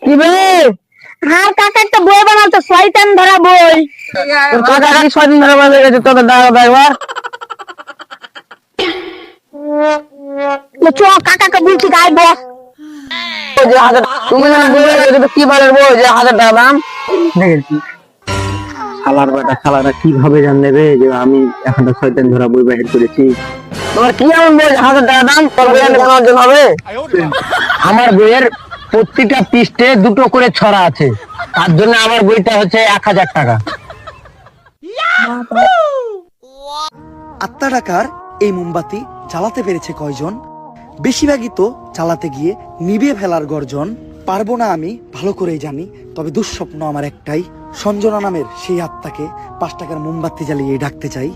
কি বে? আর কাকা একটা বই বানাতো, শয়তান ধরা বই। তোর কাকা কি স্বাধীন ধরে বাজে গেছে তোদের দাদা একবার? চ কাকাকে বলছি গায়ে বস। ওই যে তুমি না বলে গেছো কি বালের বই যে 1000 টাকা দাম? দেখেছি শালার বেটা শালারা কিভাবে জানবে রে যে আমি একটা শয়তান ধরা বই বাহির করেছি? তোমার কি এমন বই 1000 টাকা দাম? তোর বই এনে কেনার জন্য হবে? আমার বইয়ের প্রতিটা পৃষ্ঠে 2টো করে ছড়া আছে, তার জন্য আমার বইটা হচ্ছে 1000 টাকা। আত্মা টাকার এই মোমবাতি জ্বালাতে পেরেছে কয়জন? বেশিরভাগই তো জ্বালাতে গিয়ে নিভে ফেলার গর্জন। পারবো না আমি ভালো করেই জানি, তবে দুঃস্বপ্ন আমার একটাই, সঞ্জনা নামের সেই আত্মাকে 5 টাকার মোমবাতি জ্বালিয়ে ডাকতে চাই।